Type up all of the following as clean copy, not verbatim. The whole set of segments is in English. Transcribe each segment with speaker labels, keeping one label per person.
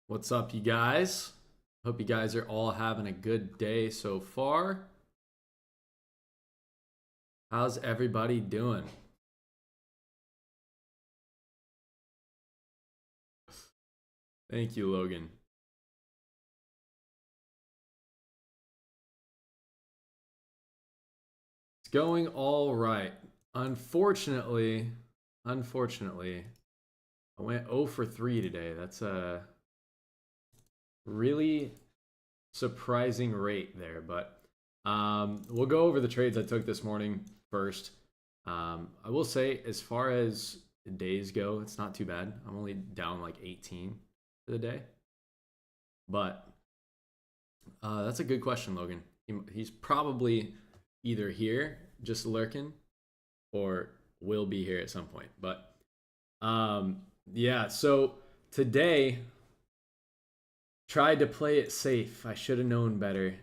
Speaker 1: What's up, you guys? Hope you guys are all having a good day so far. How's everybody doing? Thank you, Logan. It's going all right. Unfortunately, I went 0 for 3 today. That's a really surprising rate there, but we'll go over the trades I took this morning first. I will say, as far as days go, it's not too bad. I'm only down like 18 for the day, but that's a good question, Logan. He's probably either here just lurking or will be here at some point. But yeah, so today tried to play it safe. I should have known better.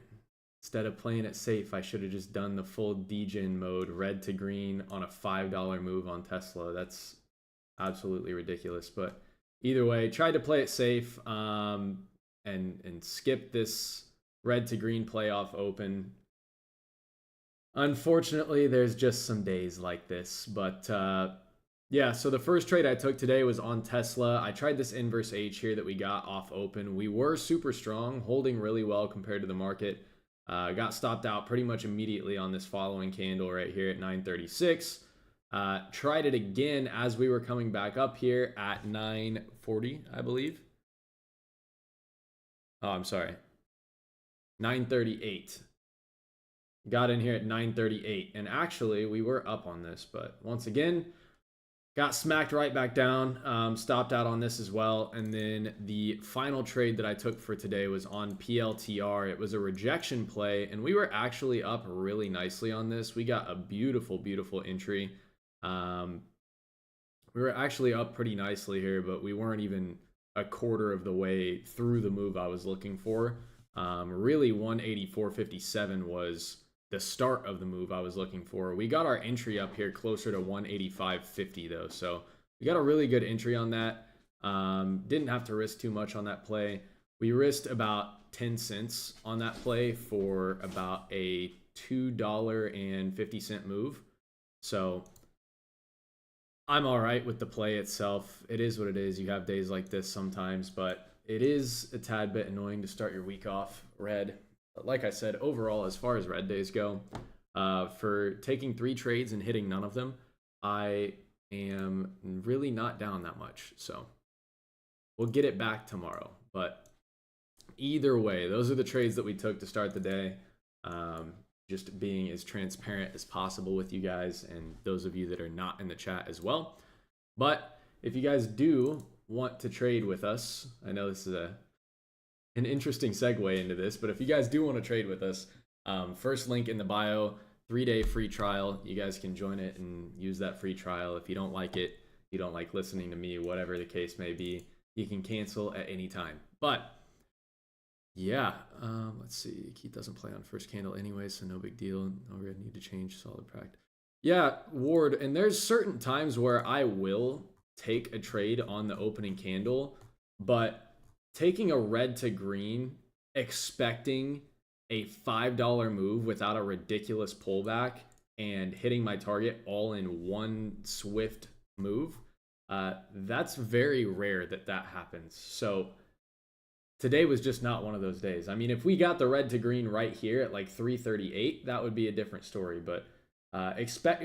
Speaker 1: Instead of playing it safe, I should have just done the full degen mode, red to green on a $5 move on Tesla. That's absolutely ridiculous. But either way, tried to play it safe and skip this red to green playoff open. Unfortunately, there's just some days like this. But yeah, so the first trade I took today was on Tesla. I tried this inverse H here that we got off open. We were super strong, holding really well compared to the market. Got stopped out pretty much immediately on this following candle right here at 936. Tried it again as we were coming back up here at 940, I believe. Oh, I'm sorry. 938. Got in here at 938. And actually, we were up on this, but once again, got smacked right back down, stopped out on this as well. And then the final trade that I took for today was on PLTR. It was a rejection play, and we were actually up really nicely on this. We got a beautiful, beautiful entry. We were actually up pretty nicely here, but we weren't even a quarter of the way through the move I was looking for. Really, 184.57 was the start of the move I was looking for. We got our entry up here closer to 185.50 though, so we got a really good entry on that. Didn't have to risk too much on that play. We risked about 10 cents on that play for about a $2.50 move. So I'm all right with the play itself. It is what it is. You have days like this sometimes, but it is a tad bit annoying to start your week off red. But like I said, overall, as far as red days go, for taking 3 trades and hitting none of them, I am really not down that much. So we'll get it back tomorrow. But either way, those are the trades that we took to start the day. Just being as transparent as possible with you guys and those of you that are not in the chat as well. But if you guys do want to trade with us, I know this is an interesting segue into this, but if you guys do want to trade with us, first link in the bio, 3-day free trial. You guys can join it and use that free trial. If you don't like it, you don't like listening to me, whatever the case may be, you can cancel at any time. But yeah, let's see. Keith doesn't play on first candle anyway, so no big deal. No real need to change, solid practice. Yeah, Ward, and there's certain times where I will take a trade on the opening candle, but taking a red to green, expecting a $5 move without a ridiculous pullback and hitting my target all in one swift move, that's very rare that happens. So today was just not one of those days. I mean, if we got the red to green right here at like 338, that would be a different story. But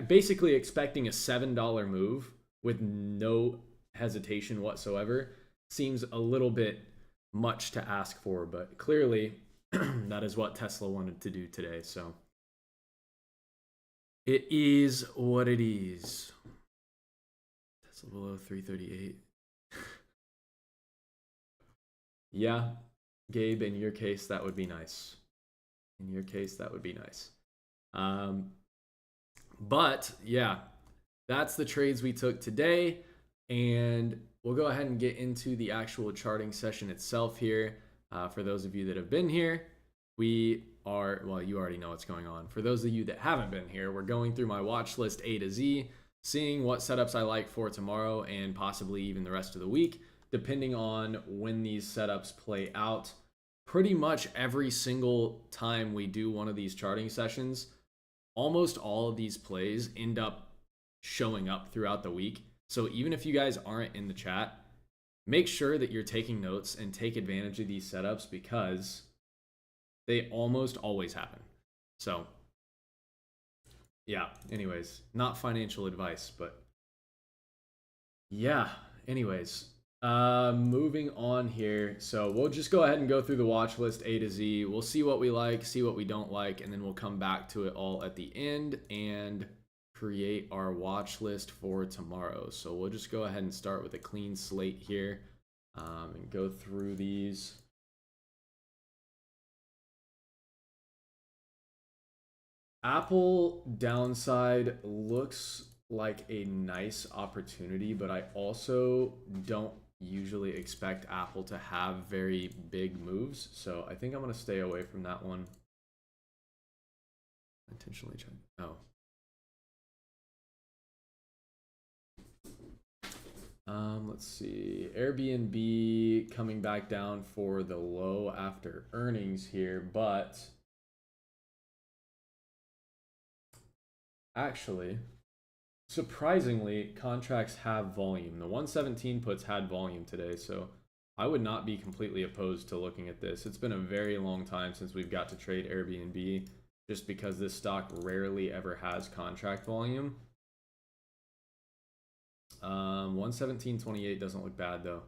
Speaker 1: basically expecting a $7 move with no hesitation whatsoever seems a little bit much to ask for, but clearly that is what Tesla wanted to do today. So it is what it is. Tesla below 338. Yeah, Gabe, in your case, that would be nice. In your case, that would be nice. But yeah, that's the trades we took today. And we'll go ahead and get into the actual charting session itself here. For those of you that have been here, we are, well, you already know what's going on. For those of you that haven't been here, we're going through my watch list A to Z, seeing what setups I like for tomorrow and possibly even the rest of the week. depending on when these setups play out. Pretty much every single time we do one of these charting sessions, almost all of these plays end up showing up throughout the week. So even if you guys aren't in the chat, make sure that you're taking notes and take advantage of these setups because they almost always happen. So yeah, anyways, not financial advice, but yeah, anyways, moving on here. So we'll just go ahead and go through the watch list A to Z. We'll see what we like, see what we don't like, and then we'll come back to it all at the end and create our watch list for tomorrow. So we'll just go ahead and start with a clean slate here and go through these. Apple downside looks like a nice opportunity, but I also don't usually expect Apple to have very big moves. So I think I'm going to stay away from that one. Intentionally trying. Oh. Let's see. Airbnb coming back down for the low after earnings here, but actually, surprisingly, contracts have volume. The 117 puts had volume today, so I would not be completely opposed to looking at this. It's been a very long time since we've got to trade Airbnb, just because this stock rarely ever has contract volume. 117.28 doesn't look bad though,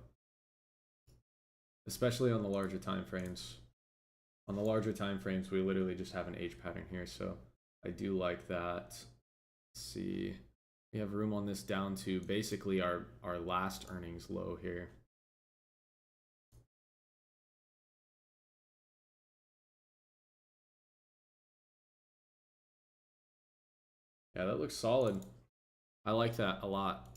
Speaker 1: especially on the larger time frames. On the larger time frames, we literally just have an H pattern here, so I do like that. Let's see, we have room on this down to basically our last earnings low here. Yeah, that looks solid. I like that a lot.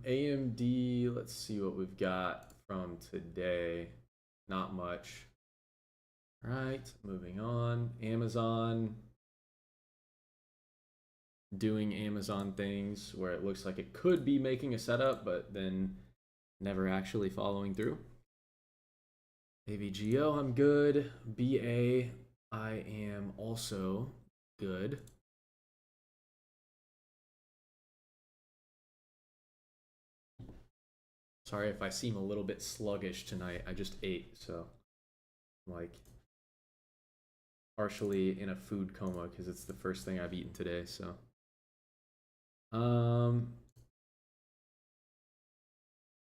Speaker 1: AMD, let's see what we've got from today. Not much. All right, moving on. Amazon doing Amazon things where it looks like it could be making a setup, but then never actually following through. AVGO, I'm good. BA, I am also good. Sorry if I seem a little bit sluggish tonight. I just ate, so I'm like partially in a food coma because it's the first thing I've eaten today. So,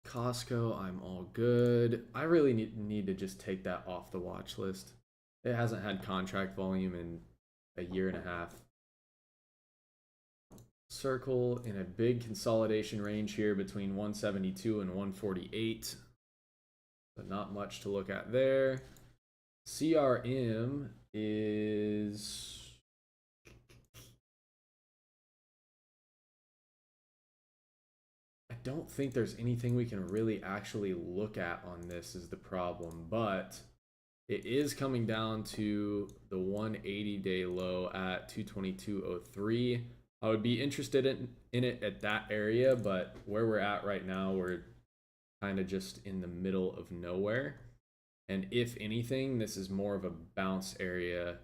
Speaker 1: Costco, I'm all good. I really need to just take that off the watch list. It hasn't had contract volume in a year and a half. Circle in a big consolidation range here between 172 and 148. But not much to look at there. CRM is... I don't think there's anything we can really actually look at on this is the problem, but it is coming down to the 180-day low at 222.03. I would be interested in it at that area, but where we're at right now, we're kind of just in the middle of nowhere. And if anything, this is more of a bounce area.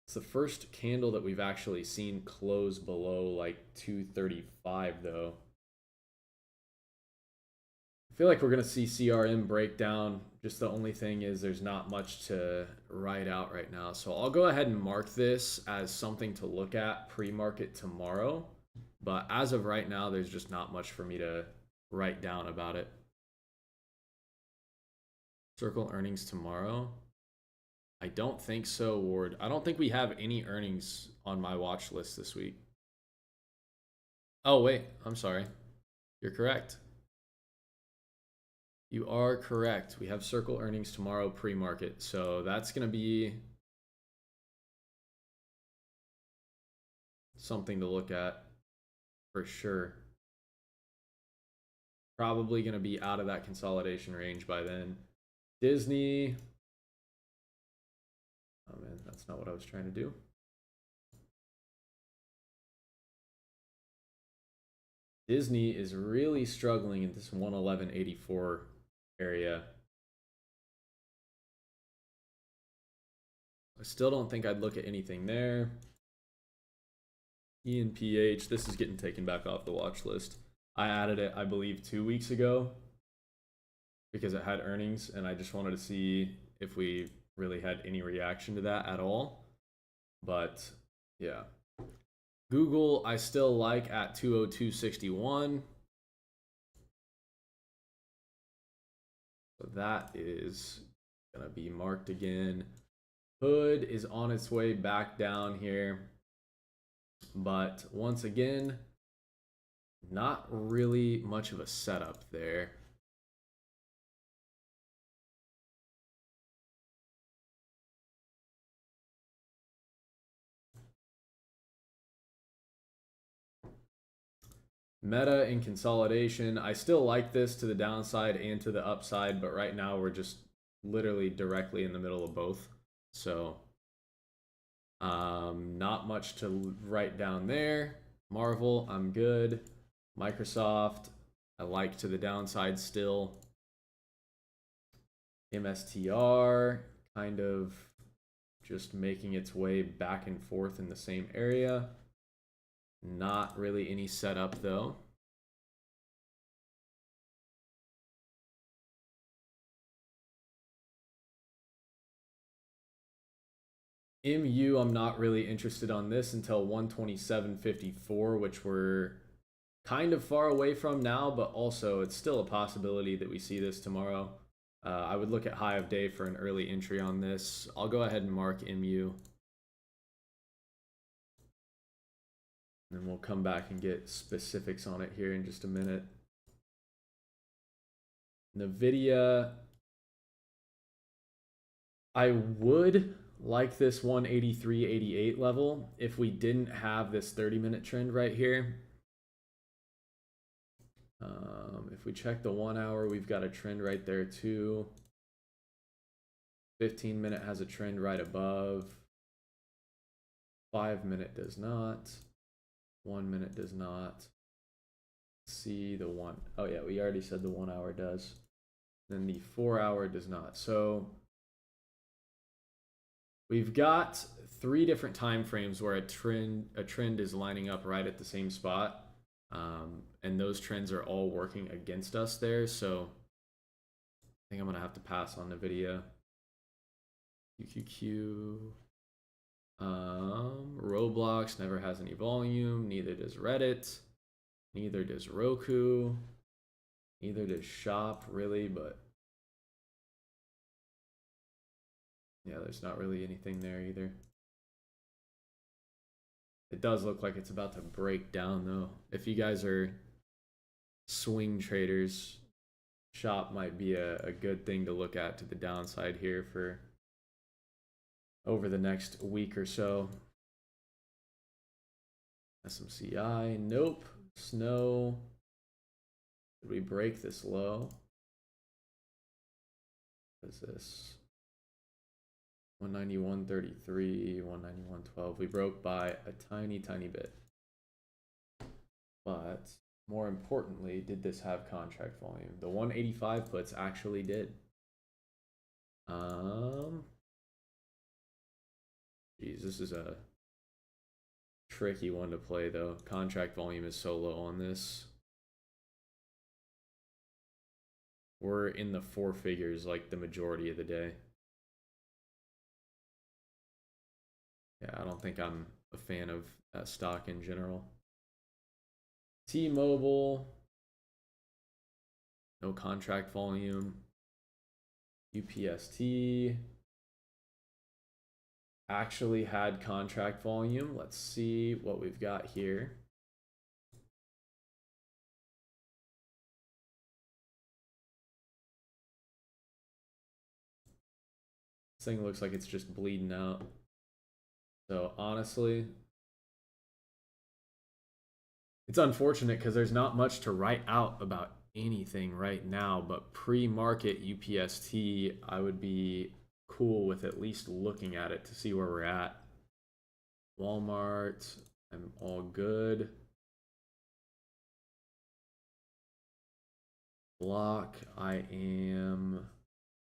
Speaker 1: It's the first candle that we've actually seen close below like 235 though. I feel like we're going to see CRM break down. Just the only thing is there's not much to write out right now. So I'll go ahead and mark this as something to look at pre-market tomorrow. But as of right now, there's just not much for me to write down about it. Circle earnings tomorrow. I don't think so, Ward. I don't think we have any earnings on my watch list this week. Oh, wait. I'm sorry. You're correct. You are correct. We have Circle earnings tomorrow pre-market. So that's going to be something to look at for sure. probably going to be out of that consolidation range by then. Disney. Oh man, that's not what I was trying to do. Disney is really struggling in this 111.84 area. I still don't think I'd look at anything there. ENPH, this is getting taken back off the watch list. I added it, I believe, 2 weeks ago because it had earnings, and I just wanted to see if we really had any reaction to that at all. But yeah. Google, I still like at 202.61. So that is going to be marked again. Hood is on its way back down here. But once again, not really much of a setup there. Meta in consolidation. I still like this to the downside and to the upside, but right now we're just literally directly in the middle of both. So not much to write down there. Marvel, I'm good. Microsoft, I like to the downside still. MSTR, kind of just making its way back and forth in the same area. Not really any setup though. MU, I'm not really interested on this until 127.54, which we're kind of far away from now, but also it's still a possibility that we see this tomorrow. I would look at high of day for an early entry on this. I'll go ahead and mark MU. And then we'll come back and get specifics on it here in just a minute. NVIDIA, I would like this 183.88 level if we didn't have this 30-minute trend right here. If we check the 1 hour, we've got a trend right there too. 15-minute has a trend right above. 5-minute does not. 1 minute does not. See the one. Oh yeah, we already said the 1 hour does. Then the 4 hour does not. So we've got 3 different time frames where a trend is lining up right at the same spot. And those trends are all working against us there. So I think I'm going to have to pass on NVIDIA. QQQ. Roblox never has any volume. Neither does Reddit. Neither does Roku. Neither does Shop, really. But yeah, there's not really anything there either. It does look like it's about to break down, though. If you guys are swing traders, Shop might be a good thing to look at to the downside here for over the next week or so. SMCI, nope. Snow. Did we break this low? What is this? 191.33, 191.12. We broke by a tiny bit. But more importantly, did this have contract volume? The 185 puts actually did. Geez, this is a tricky one to play though. Contract volume is so low on this. We're in the 4 figures like the majority of the day. Yeah, I don't think I'm a fan of that stock in general. T-Mobile, no contract volume. UPST actually had contract volume. Let's see what we've got here. This thing looks like it's just bleeding out. So honestly, it's unfortunate because there's not much to write out about anything right now, but pre-market UPST, I would be cool with at least looking at it to see where we're at. Walmart, I'm all good. Block, I am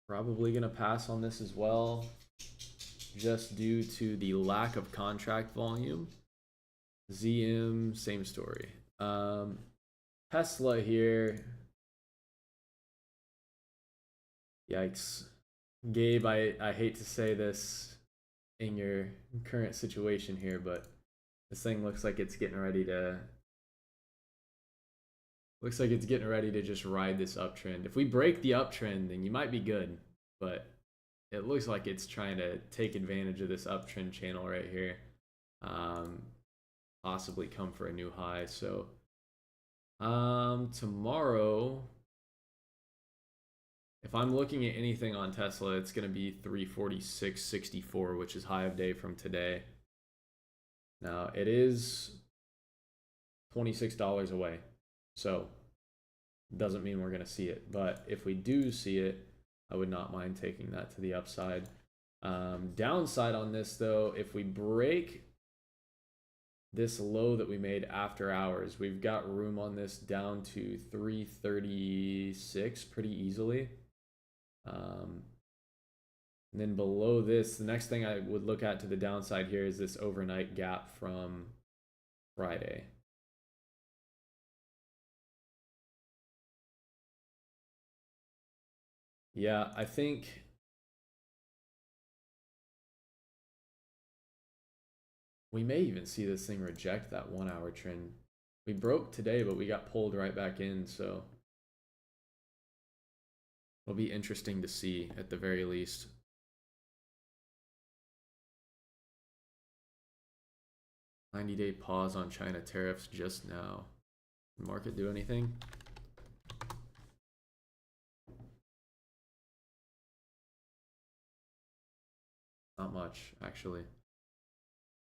Speaker 1: probably going to pass on this as well, just due to the lack of contract volume. ZM, same story. Tesla here. Yikes. Gabe, I hate to say this in your current situation here, but this thing looks like it's getting ready to just ride this uptrend. If we break the uptrend, then you might be good, but it looks like it's trying to take advantage of this uptrend channel right here. Possibly come for a new high. So tomorrow, if I'm looking at anything on Tesla, it's going to be 346.64, which is high of day from today. Now it is $26 away, so doesn't mean we're going to see it, but if we do see it, I would not mind taking that to the upside. Downside on this though, if we break this low that we made after hours, we've got room on this down to 336 pretty easily. And then below this, the next thing I would look at to the downside here is this overnight gap from Friday. Yeah, I think we may even see this thing reject that 1 hour trend. We broke today, but we got pulled right back in, so it'll be interesting to see at the very least. $90-day pause on China tariffs just now. Did the market do anything? Not much, actually.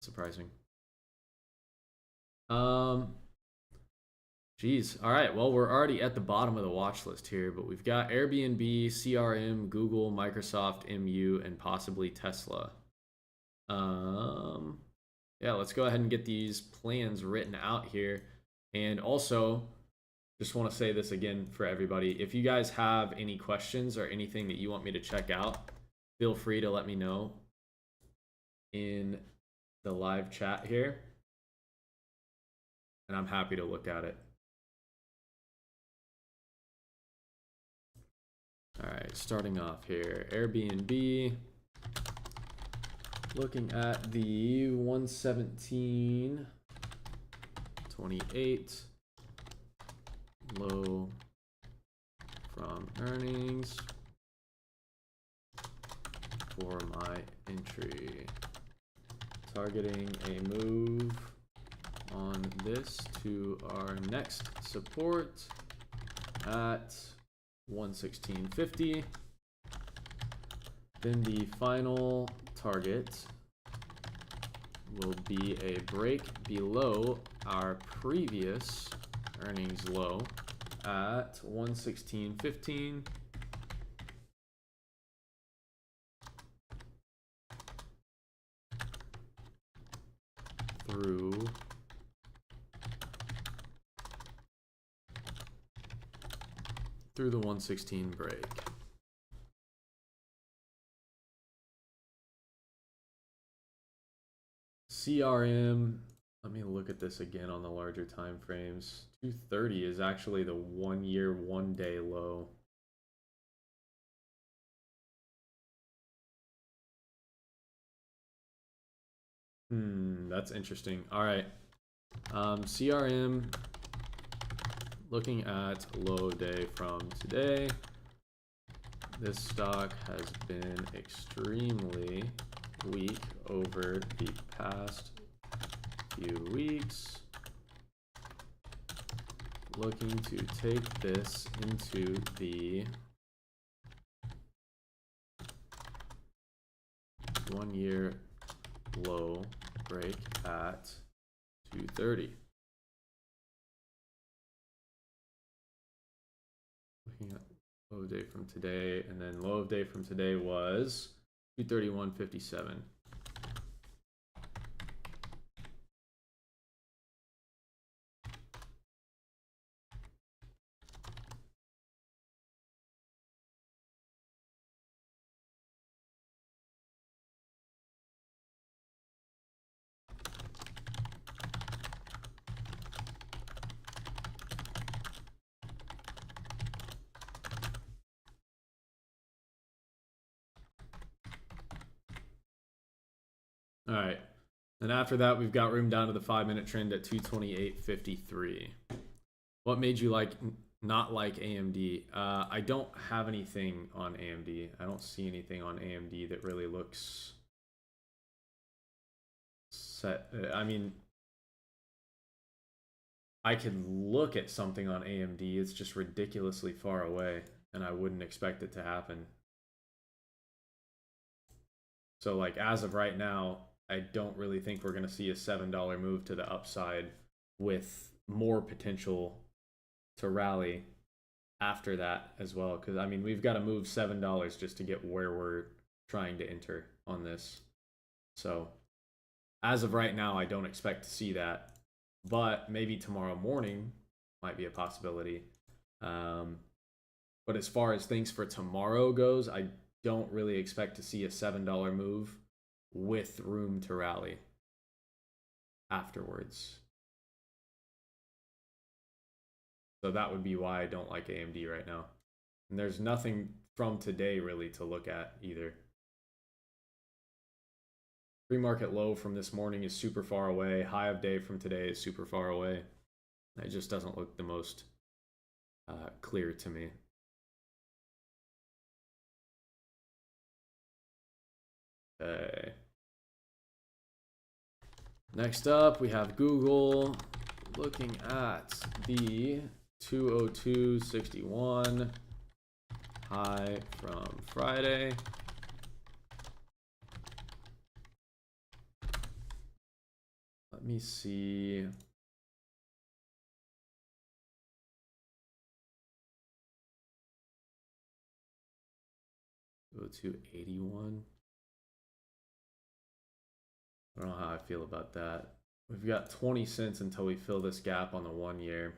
Speaker 1: Surprising. Geez. All right. Well, we're already at the bottom of the watch list here, but we've got Airbnb, CRM, Google, Microsoft, MU, and possibly Tesla. Yeah, let's go ahead and get these plans written out here. And also, just want to say this again for everybody. If you guys have any questions or anything that you want me to check out, feel free to let me know in the live chat here, and I'm happy to look at it. All right, starting off here, Airbnb, looking at the 117.28 low from earnings for my entry. Targeting a move on this to our next support at 116.50. Then the final target will be a break below our previous earnings low at 116.15. Through the 116 break. CRM, let me look at this again on the larger time frames. 230 is actually the 1 year, 1 day low. That's interesting. All right. CRM, looking at low day from today. This stock has been extremely weak over the past few weeks. Looking to take this into the 1 year low break at 230. Looking at low of day from today, and then low of day from today was 231.57. All right. And after that, we've got room down to the 5-minute trend at 228.53. What made you not like AMD? I don't have anything on AMD. I don't see anything on AMD that really looks set. I mean, I could look at something on AMD. It's just ridiculously far away, and I wouldn't expect it to happen. So like as of right now, I don't really think we're going to see a $7 move to the upside with more potential to rally after that as well. Because I mean, we've got to move $7 just to get where we're trying to enter on this. So as of right now, I don't expect to see that, but maybe tomorrow morning might be a possibility. But as far as things for tomorrow goes, I don't really expect to see a $7 move with room to rally afterwards. So that would be why I don't like AMD right now. And there's nothing from today really to look at either. Pre-market low from this morning is super far away. High of day from today is super far away. It just doesn't look the most clear to me. Okay. Next up, we have Google looking at the 202.61 high from Friday. Let me see. 202.81. I don't know how I feel about that. We've got 20 cents until we fill this gap on the 1 year.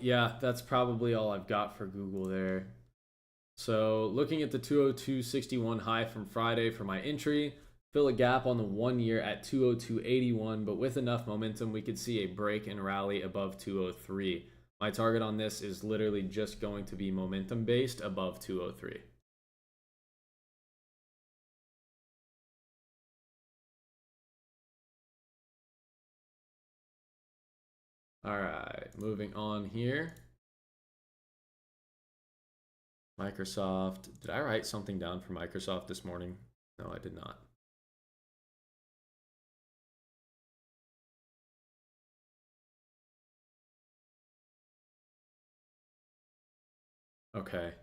Speaker 1: Yeah, that's probably all I've got for Google there. So looking at the 202.61 high from Friday for my entry, fill a gap on the 1 year at 202.81, but with enough momentum, we could see a break and rally above 203. My target on this is literally just going to be momentum based above 203. All right, moving on here. Microsoft. Did I write something down for Microsoft this morning? No, I did not. Okay.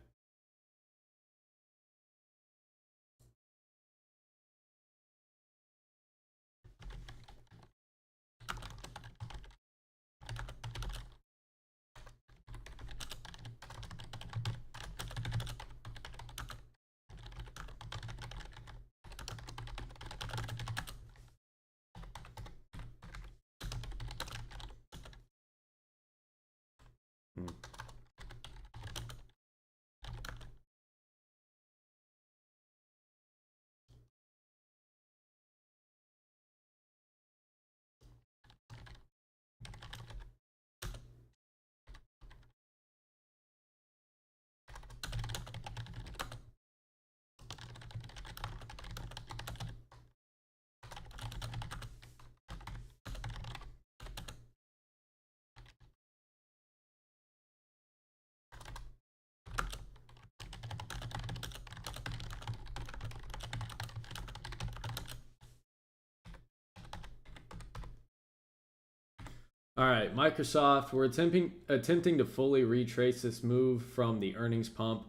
Speaker 1: All right, Microsoft. We're attempting to fully retrace this move from the earnings pump.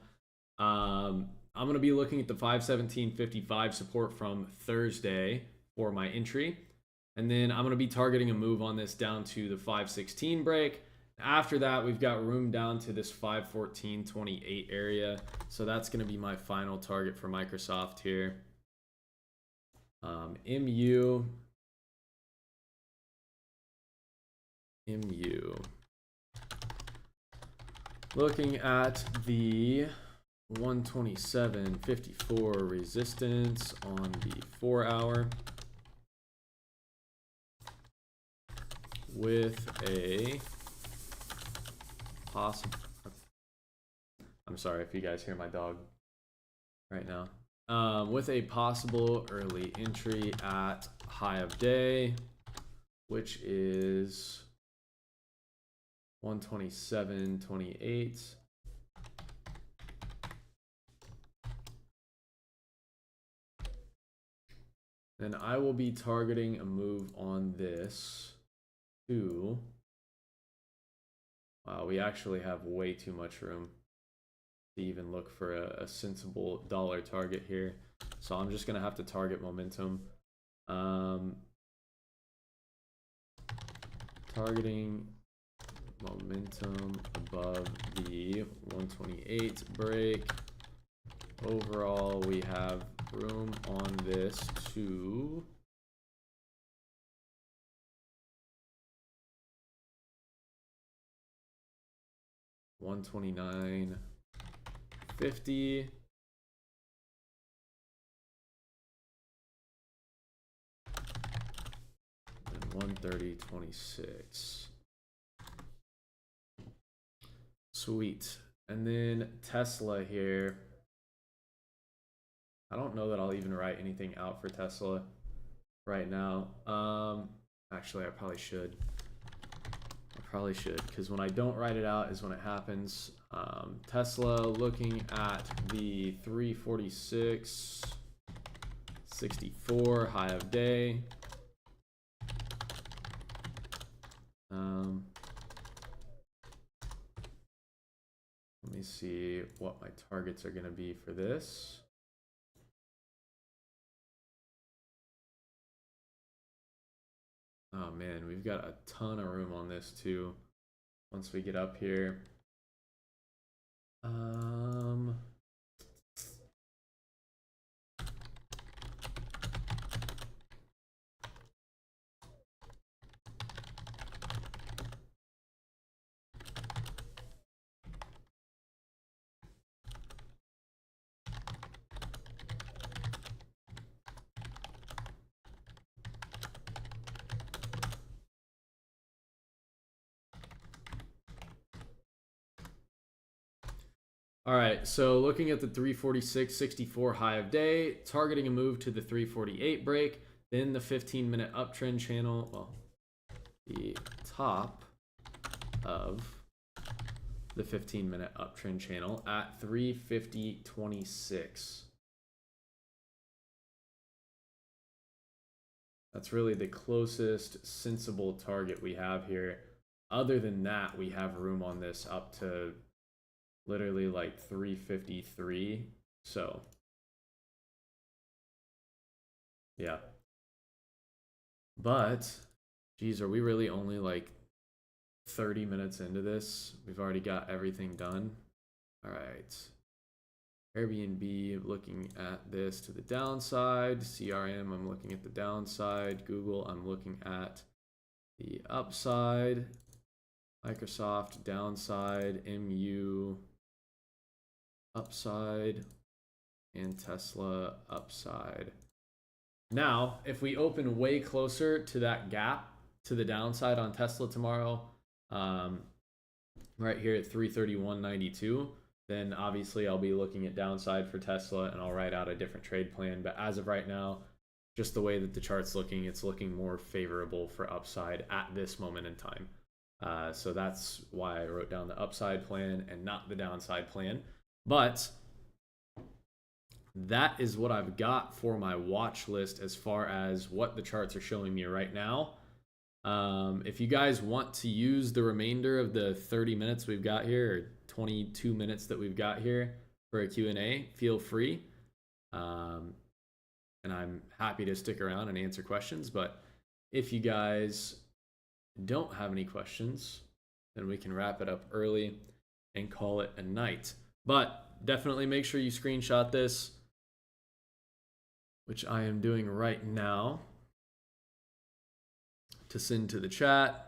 Speaker 1: I'm going to be looking at the 517.55 support from Thursday for my entry. And then I'm going to be targeting a move on this down to the 516 break. After that, we've got room down to this 514.28 area. So that's going to be my final target for Microsoft here. MU. Looking at the 127.54 resistance on the 4 hour with a possible, I'm sorry if you guys hear my dog right now, with a possible early entry at high of day, which is 127.28. Then I will be targeting a move on this to, wow, we actually have way too much room to even look for a sensible dollar target here. So I'm just going to have to target momentum. Targeting momentum above the 128 break. Overall, we have room on this to $129.50. And 130.26. Sweet. And then Tesla here. I don't know that I'll even write anything out for Tesla right now. Actually, I probably should. Because when I don't write it out is when it happens. Tesla looking at the 346.64 high of day. Let me see what my targets are going to be for this. Oh man, we've got a ton of room on this too. Once we get up here. All right, so looking at the 346.64 high of day, targeting a move to the 348 break, then the 15-minute uptrend channel, well, the top of the 15-minute uptrend channel at 350.26. That's really the closest sensible target we have here. Other than that, we have room on this up to literally like 353. So yeah, but geez, are we really only like 30 minutes into this? We've already got everything done. All right, Airbnb, looking at this to the downside. CRM, I'm looking at the downside. Google, I'm looking at the upside. Microsoft downside. MU upside, and Tesla upside. Now, if we open way closer to that gap to the downside on Tesla tomorrow, right here at 331.92, then obviously I'll be looking at downside for Tesla and I'll write out a different trade plan. But as of right now, just the way that the chart's looking, it's looking more favorable for upside at this moment in time. So that's why I wrote down the upside plan and not the downside plan. But that is what I've got for my watch list as far as what the charts are showing me right now. If you guys want to use the remainder of the 30 minutes we've got here, or 22 minutes that we've got here for a Q&A, feel free. And I'm happy to stick around and answer questions. But if you guys don't have any questions, then we can wrap it up early and call it a night. But definitely make sure you screenshot this, which I am doing right now, to send to the chat.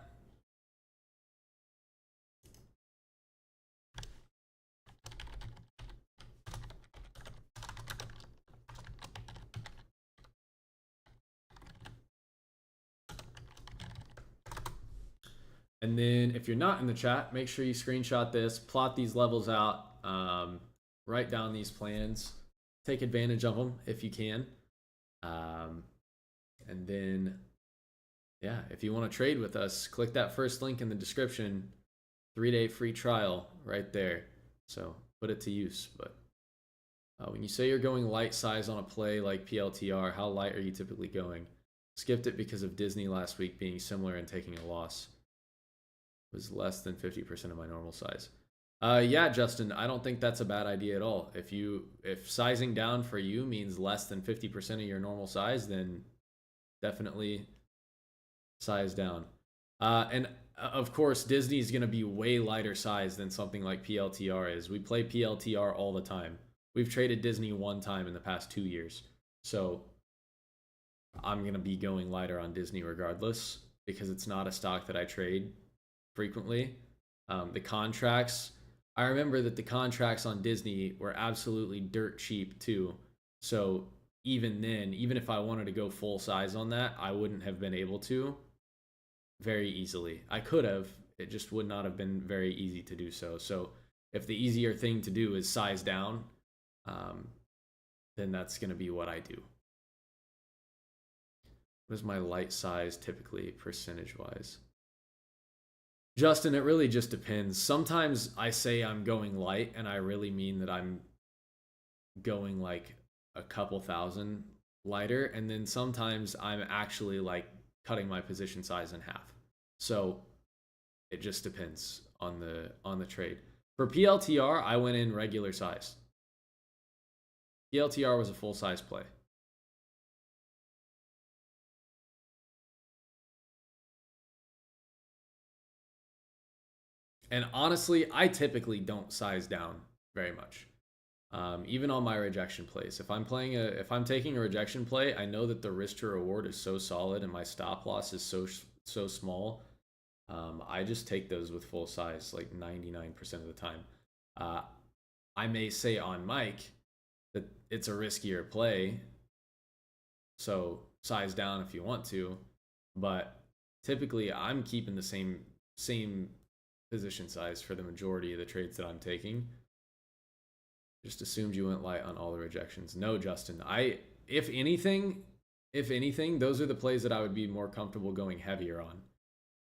Speaker 1: And then if you're not in the chat, make sure you screenshot this, plot these levels out, write down these plans, take advantage of them if you can. And then, yeah, if you want to trade with us, click that first link in the description. 3-day free trial right there. So put it to use. But when you say you're going light size on a play like PLTR, how light are you typically going? Skipped it because of Disney last week being similar and taking a loss. Was less than 50% of my normal size. Yeah, Justin, I don't think that's a bad idea at all. If sizing down for you means less than 50% of your normal size, then definitely size down. And of course, Disney is going to be way lighter size than something like PLTR is. We play PLTR all the time. We've traded Disney one time in the past 2 years. So I'm going to be going lighter on Disney regardless, because it's not a stock that I trade frequently. The contracts, I remember that the contracts on Disney were absolutely dirt cheap too. So even then, even if I wanted to go full size on that, I wouldn't have been able to very easily. I could have, it just would not have been very easy to do so. So if the easier thing to do is size down, then that's going to be what I do. What is my light size typically percentage wise? Justin, it really just depends. Sometimes I say I'm going light and I really mean that I'm going like a couple thousand lighter, and then sometimes I'm actually like cutting my position size in half. So it just depends on the trade. For PLTR, I went in regular size. PLTR was a full size play. And honestly, I typically don't size down very much. Even on my rejection plays, if I'm taking a rejection play, I know that the risk to reward is so solid and my stop loss is so small. I just take those with full size like 99% of the time. I may say on mic that it's a riskier play, so size down if you want to, but typically I'm keeping the same position size for the majority of the trades that I'm taking. Just assumed you went light on all the rejections. No, Justin. If anything, those are the plays that I would be more comfortable going heavier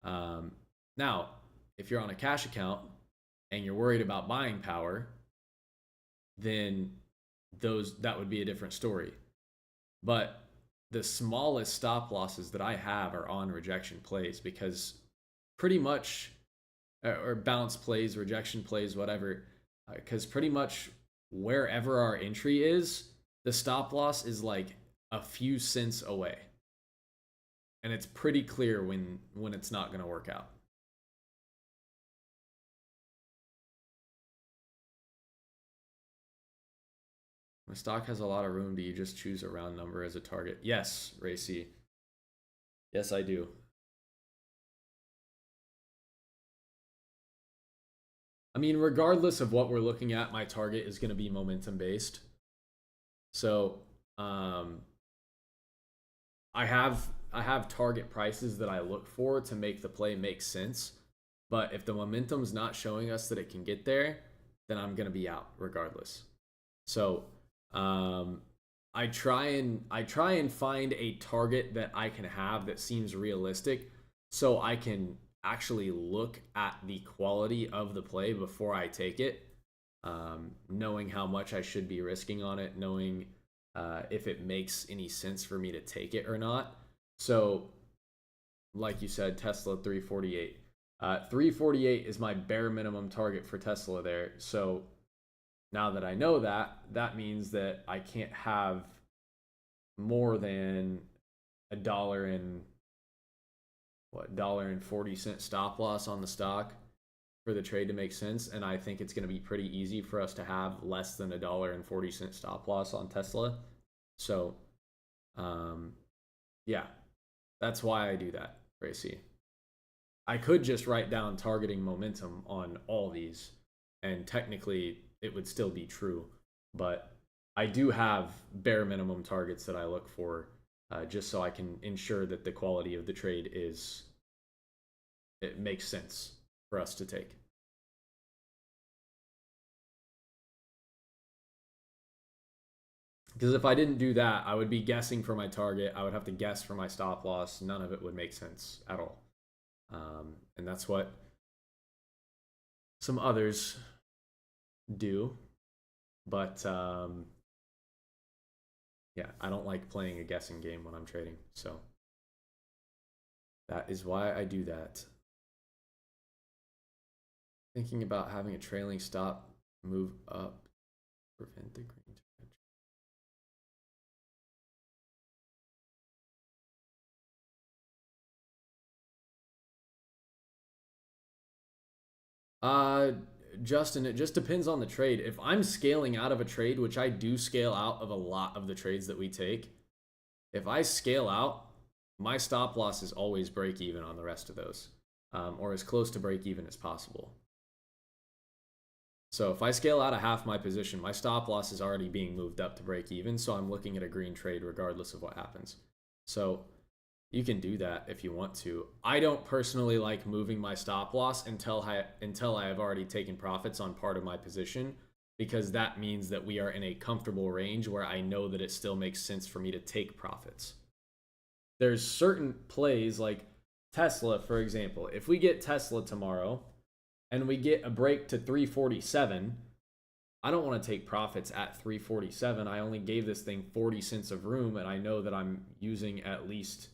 Speaker 1: on. Now, if you're on a cash account and you're worried about buying power, then that would be a different story. But the smallest stop losses that I have are on rejection plays, because pretty much, or bounce plays, rejection plays, whatever, because pretty much wherever our entry is, the stop loss is like a few cents away, and it's pretty clear when it's not going to work out. My stock has a lot of room. Do you just choose a round number as a target? Yes, Racy. Yes, I do. I mean, regardless of what we're looking at, my target is going to be momentum based. So I have target prices that I look for to make the play make sense. But if the momentum's not showing us that it can get there, then I'm going to be out regardless. So I try and find a target that I can have that seems realistic, so I can actually look at the quality of the play before I take it, knowing how much I should be risking on it, knowing if it makes any sense for me to take it or not. So like you said, Tesla 348. 348 is my bare minimum target for Tesla there. So now that I know that, that means that I can't have more than $1.40 stop loss on the stock for the trade to make sense. And I think it's going to be pretty easy for us to have less than $1.40 stop loss on Tesla. So, yeah, that's why I do that, Gracie. I could just write down targeting momentum on all these, and technically it would still be true. But I do have bare minimum targets that I look for, just so I can ensure that the quality of the trade it makes sense for us to take. Because if I didn't do that, I would be guessing for my target. I would have to guess for my stop loss. None of it would make sense at all. And that's what some others do. But yeah, I don't like playing a guessing game when I'm trading. So that is why I do that. Thinking about having a trailing stop move up, prevent the green Justin, it just depends on the trade. If I'm scaling out of a trade, which I do scale out of a lot of the trades that we take, if I scale out, my stop loss is always break even on the rest of those, or as close to break even as possible. So if I scale out of half my position, my stop loss is already being moved up to break even. So I'm looking at a green trade regardless of what happens. So you can do that if you want to. I don't personally like moving my stop loss until I have already taken profits on part of my position, because that means that we are in a comfortable range where I know that it still makes sense for me to take profits. There's certain plays like Tesla, for example. If we get Tesla tomorrow and we get a break to 347, I don't want to take profits at 347. I only gave this thing 40 cents of room, and I know that I'm using at least,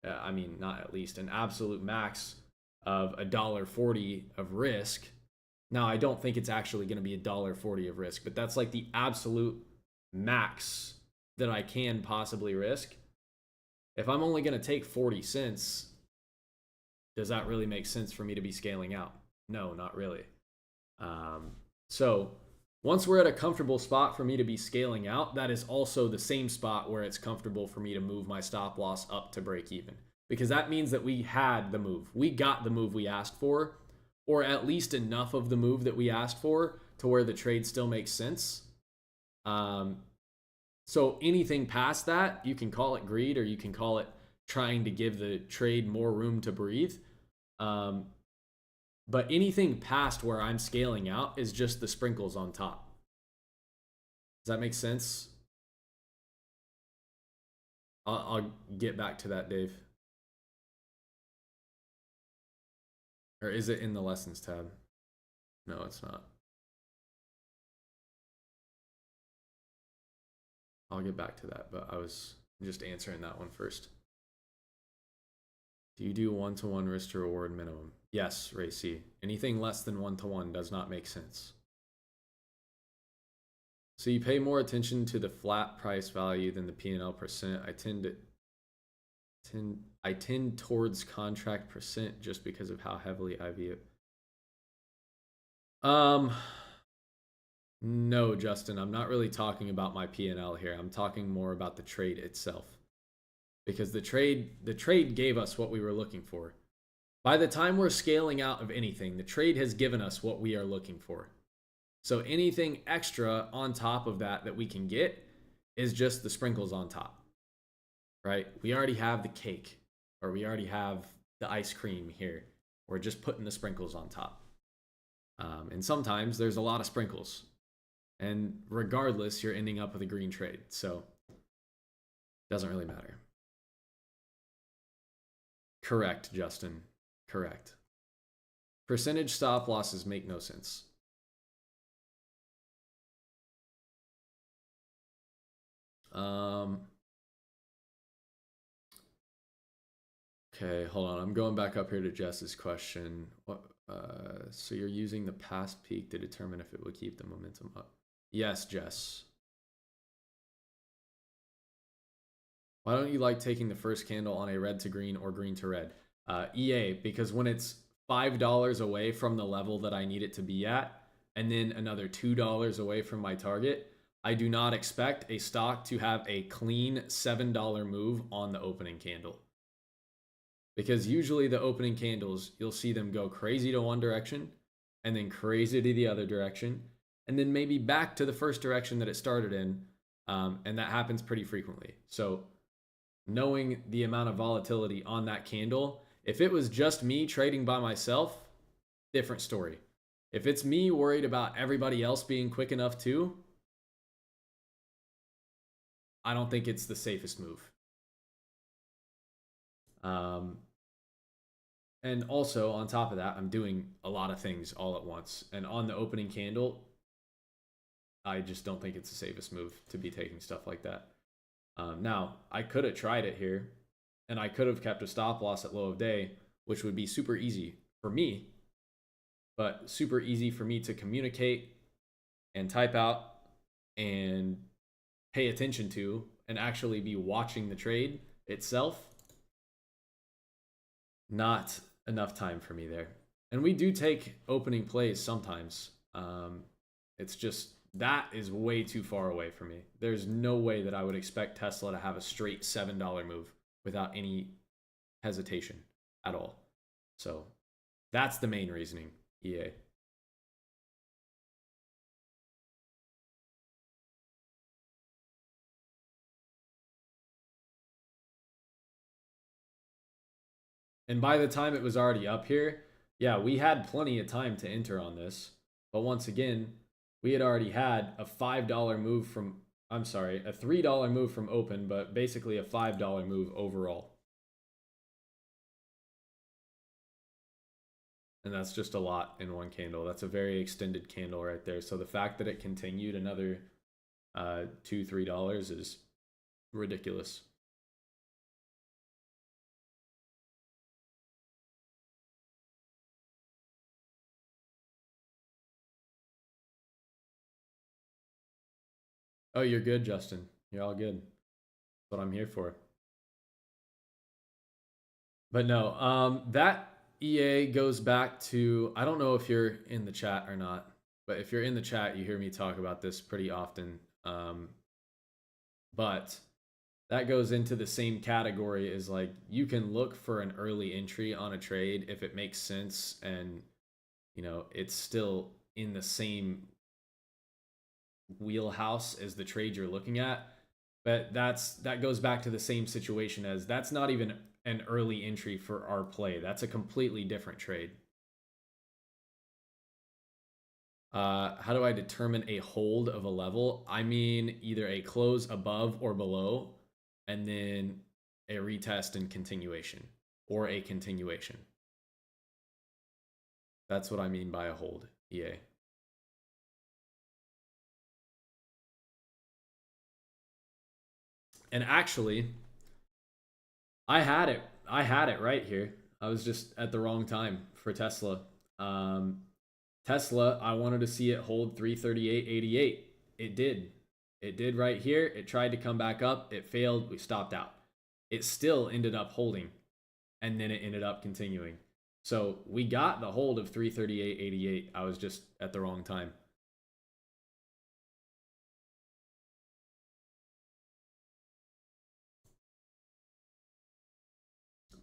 Speaker 1: not at least, an absolute max of $1.40 of risk. Now, I don't think it's actually going to be $1.40 of risk, but that's like the absolute max that I can possibly risk. If I'm only going to take 40 cents, does that really make sense for me to be scaling out? No, not really. So once we're at a comfortable spot for me to be scaling out, that is also the same spot where it's comfortable for me to move my stop loss up to break even, because that means that we had the move. We got the move we asked for, or at least enough of the move that we asked for to where the trade still makes sense. So anything past that, you can call it greed, or you can call it trying to give the trade more room to breathe. But anything past where I'm scaling out is just the sprinkles on top. Does that make sense? I'll get back to that, Dave. Or is it in the lessons tab? No, it's not. I'll get back to that, but I was just answering that one first. Do you do one-to-one risk to reward minimum? Yes, Racy. Anything less than one-to-one does not make sense. So you pay more attention to the flat price value than the P&L percent. I tend towards contract percent just because of how heavily I view it. No, Justin, I'm not really talking about my P&L here. I'm talking more about the trade itself. Because the trade gave us what we were looking for. By the time we're scaling out of anything, the trade has given us what we are looking for. So anything extra on top of that that we can get is just the sprinkles on top, right? We already have the cake, or we already have the ice cream here. We're just putting the sprinkles on top. And sometimes there's a lot of sprinkles. And regardless, you're ending up with a green trade. So it doesn't really matter. Correct, Justin. Correct. Percentage stop losses make no sense. Okay, hold on. I'm going back up here to Jess's question. What? So you're using the past peak to determine if it would keep the momentum up? Yes, Jess. Why don't you like taking the first candle on a red to green or green to red? EA, because when it's $5 away from the level that I need it to be at, and then another $2 away from my target, I do not expect a stock to have a clean $7 move on the opening candle. Because usually the opening candles, you'll see them go crazy to one direction, and then crazy to the other direction, and then maybe back to the first direction that it started in. And that happens pretty frequently. So knowing the amount of volatility on that candle, if it was just me trading by myself, different story. If it's me worried about everybody else being quick enough too, I don't think it's the safest move. And also on top of that, I'm doing a lot of things all at once. And on the opening candle, I just don't think it's the safest move to be taking stuff like that. Now, I could have tried it here, and I could have kept a stop loss at low of day, which would be super easy for me, but super easy for me to communicate and type out and pay attention to and actually be watching the trade itself. Not enough time for me there. And we do take opening plays sometimes. It's just that is way too far away for me. There's no way that I would expect Tesla to have a straight $7 move without any hesitation at all. So that's the main reasoning, EA. And by the time it was already up here, yeah, we had plenty of time to enter on this. But once again, we had already had a $5 move from, I'm sorry, a $3 move from open, but basically a $5 move overall. And that's just a lot in one candle. That's a very extended candle right there. So the fact that it continued another $2-3 is ridiculous. Oh, you're good, Justin. You're all good. That's what I'm here for. But no, that EA goes back to, I don't know if you're in the chat or not, but if you're in the chat, you hear me talk about this pretty often. But that goes into the same category as like you can look for an early entry on a trade if it makes sense and you know it's still in the same wheelhouse as the trade you're looking at. But that goes back to the same situation as that's not even an early entry for our play. That's a completely different trade. How do I determine a hold of a level? I mean, either a close above or below, and then a retest and continuation, or a continuation. That's what I mean by a hold, EA. And actually, I had it. I had it right here. I was just at the wrong time for Tesla. Tesla, I wanted to see it hold 338.88. It did. It did right here. It tried to come back up. It failed. We stopped out. It still ended up holding, and then it ended up continuing. So we got the hold of 338.88. I was just at the wrong time.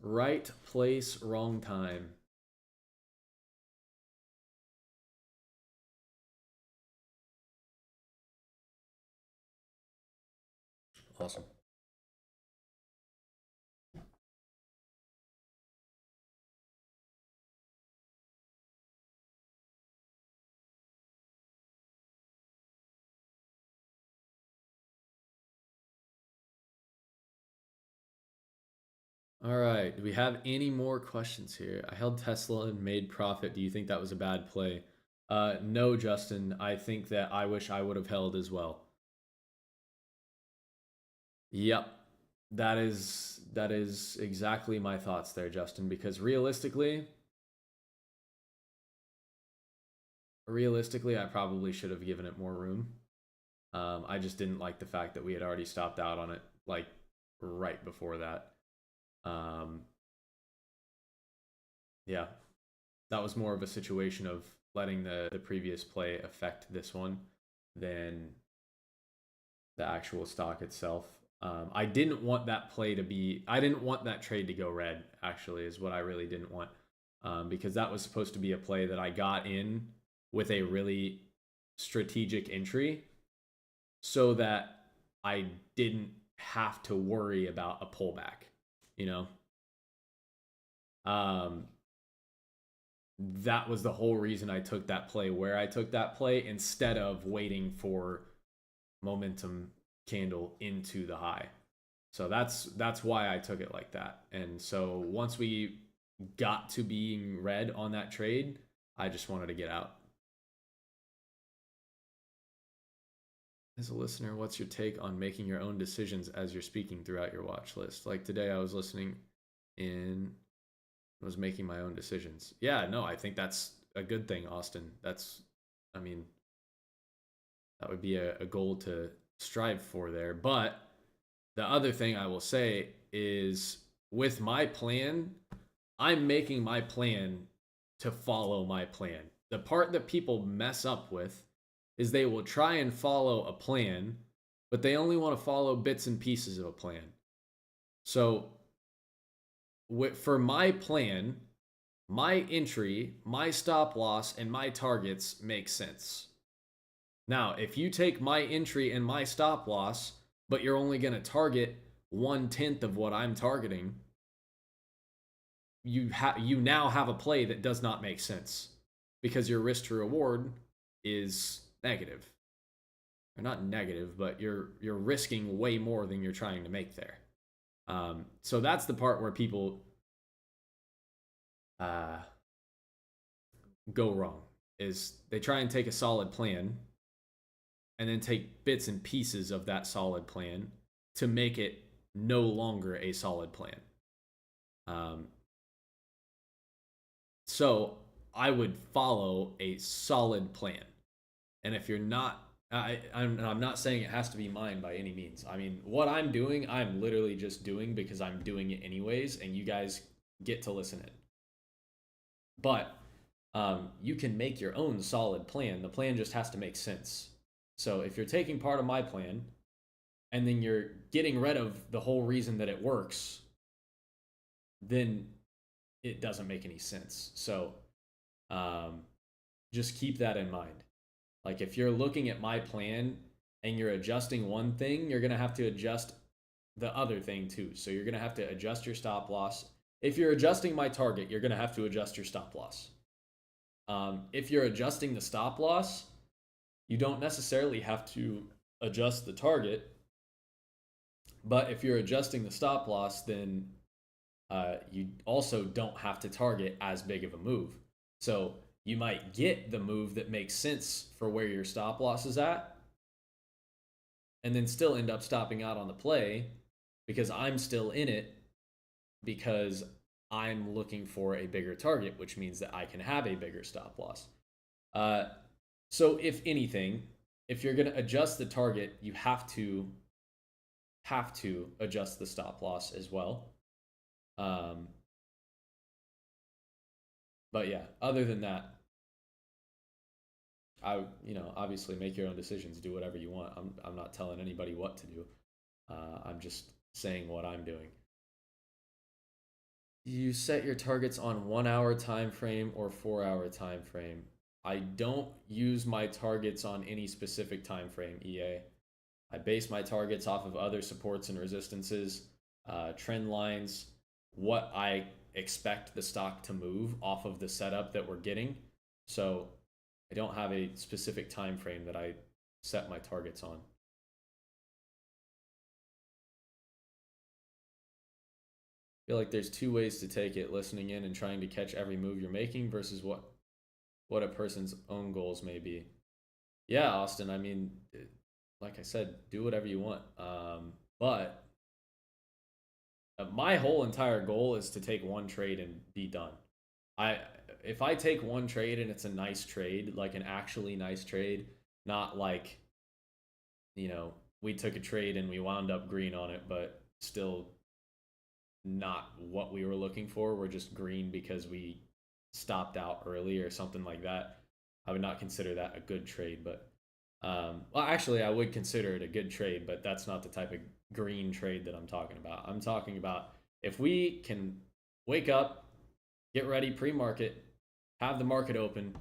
Speaker 1: Right place, wrong time. Awesome. All right. Do we have any more questions here? I held Tesla and made profit. Do you think that was a bad play? No, Justin. I think that I wish I would have held as well. Yep. That is exactly my thoughts there, Justin, because realistically, I probably should have given it more room. I just didn't like the fact that we had already stopped out on it like right before that. Um, yeah, that was more of a situation of letting the previous play affect this one than the actual stock itself. I didn't want that play to be. I didn't want that trade to go red. Actually, is what I really didn't want, because that was supposed to be a play that I got in with a really strategic entry, so that I didn't have to worry about a pullback. You know, um, that was the whole reason I took that play where I took that play instead of waiting for momentum candle into the high. So that's why I took it like that. And so once we got to being red on that trade, I just wanted to get out. As a listener, what's your take on making your own decisions as you're speaking throughout your watch list? Like today I was listening in was making my own decisions. Yeah, no, I think that's a good thing, Austin. That's I mean, that would be a goal to strive for there. But the other thing I will say is with my plan, I'm making my plan to follow my plan. The part that people mess up with is they will try and follow a plan, but they only want to follow bits and pieces of a plan. So, for my plan, my entry, my stop loss, and my targets make sense. Now, if you take my entry and my stop loss, but you're only going to target 1/10 of what I'm targeting, you now have a play that does not make sense because your risk to reward is negative. Or not negative, but you're risking way more than you're trying to make there. So that's the part where people uh, go wrong. Is they try and take a solid plan and then take bits and pieces of that solid plan to make it no longer a solid plan. Um, so I would follow a solid plan. And if you're not, I'm not saying it has to be mine by any means. I mean, what I'm doing, I'm literally just doing because I'm doing it anyways, and you guys get to listen in. But you can make your own solid plan. The plan just has to make sense. So if you're taking part of my plan and then you're getting rid of the whole reason that it works, then it doesn't make any sense. So um, just keep that in mind. Like if you're looking at my plan and you're adjusting one thing, you're going to have to adjust the other thing too. So you're going to have to adjust your stop loss. If you're adjusting my target, you're going to have to adjust your stop loss. If you're adjusting the stop loss, you don't necessarily have to adjust the target. But if you're adjusting the stop loss, then you also don't have to target as big of a move. So you might get the move that makes sense for where your stop loss is at, and then still end up stopping out on the play because I'm still in it because I'm looking for a bigger target, which means that I can have a bigger stop loss. So if anything, if you're going to adjust the target, you have to adjust the stop loss as well. But yeah, other than that, obviously make your own decisions, do whatever you want. I'm not telling anybody what to do. I'm just saying what I'm doing. You set your targets on 1 hour time frame or 4 hour time frame. I don't use my targets on any specific time frame, EA. I base my targets off of other supports and resistances, trend lines, what I expect the stock to move off of the setup that we're getting. So I don't have a specific time frame that I set my targets on. I feel like there's two ways to take it: listening in and trying to catch every move you're making versus what a person's own goals may be. Yeah, Austin, I mean, like I said, do whatever you want. But My whole entire goal is to take one trade and be done. I if I take one trade and it's a nice trade, like an actually nice trade, not like, we took a trade and we wound up green on it, but still not what we were looking for. We're just green because we stopped out early or something like that. I would not consider that a good trade, but well, actually, I would consider it a good trade, but that's not the type of green trade that I'm talking about. I'm talking about if we can wake up, get ready pre-market, have the market open,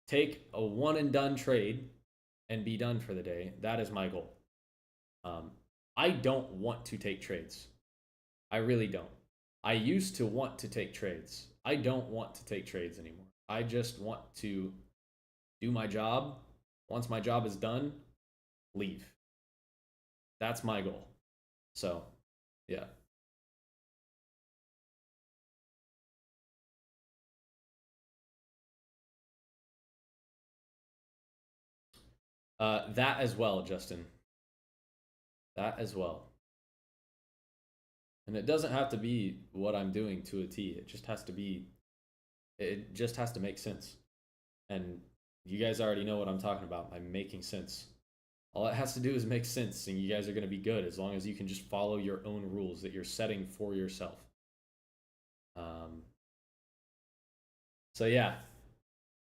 Speaker 1: take a one and done trade, and be done for the day. That is my goal. I don't want to take trades. I really don't. I used to want to take trades. I don't want to take trades anymore. I just want to do my job. Once my job is done, leave. That's my goal. So, yeah. That as well, Justin. That as well. And it doesn't have to be what I'm doing to a T. It just has to make sense. And you guys already know what I'm talking about. I'm making sense. All it has to do is make sense, and you guys are going to be good as long as you can just follow your own rules that you're setting for yourself. Um, so, yeah,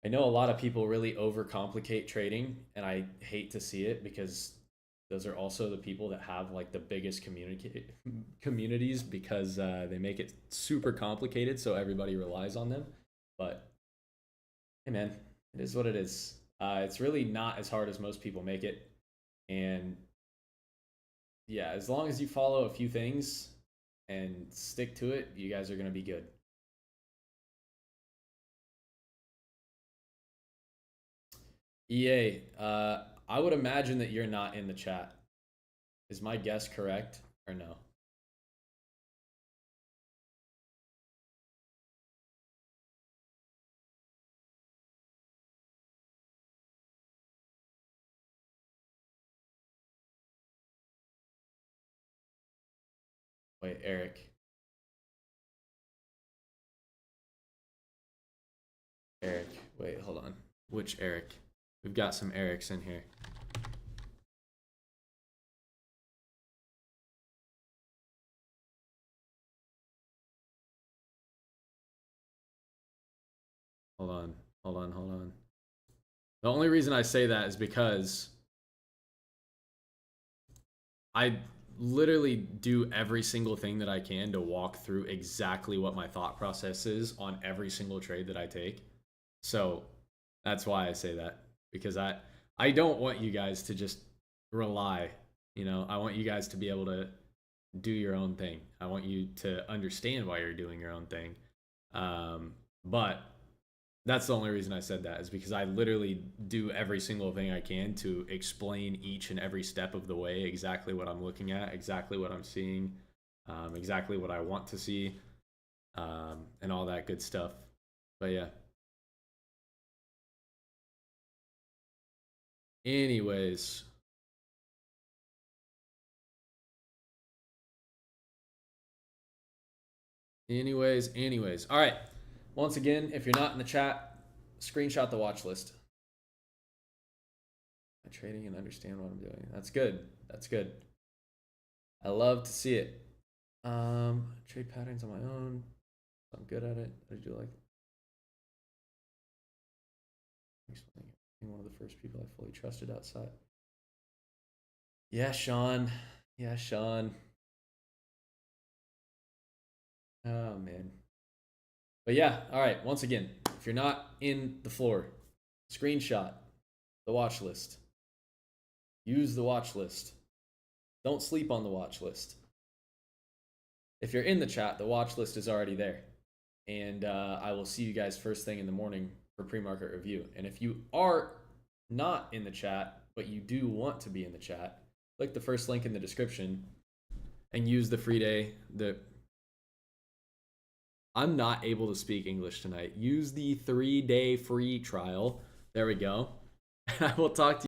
Speaker 1: I know a lot of people really overcomplicate trading, and I hate to see it because those are also the people that have like the biggest communities because they make it super complicated, so everybody relies on them. But hey, man, it is what it is. It's really not as hard as most people make it, and yeah, as long as you follow a few things and stick to it, you guys are gonna be good. EA, I would imagine that you're not in the chat. Is my guess correct or no? Wait, Eric. Eric. Wait, hold on. Which Eric? We've got some Erics in here. Hold on. Hold on. Hold on. The only reason I say that is because I literally do every single thing that I can to walk through exactly what my thought process is on every single trade that I take. So that's why I say that, because I don't want you guys to just rely, I want you guys to be able to do your own thing. I want you to understand why you're doing your own thing. But that's the only reason I said that, is because I literally do every single thing I can to explain each and every step of the way exactly what I'm looking at, exactly what I'm seeing, exactly what I want to see, and all that good stuff. But yeah. Anyways. Anyways. All right. Once again, if you're not in the chat, screenshot the watch list. I'm trading and understand what I'm doing. That's good. That's good. I love to see it. Trade patterns on my own. I'm good at it. I do like being one of the first people I fully trusted outside. Yeah, Sean. Yeah, Sean. Oh, man. But yeah, all right. Once again, if you're not in the floor, screenshot the watch list. Use the watch list. Don't sleep on the watch list. If you're in the chat, the watch list is already there. And I will see you guys first thing in the morning for pre-market review. And if you are not in the chat, but you do want to be in the chat, click the first link in the description and use the free day. I'm not able to speak English tonight. Use the 3-day free trial. There we go. I will talk to you.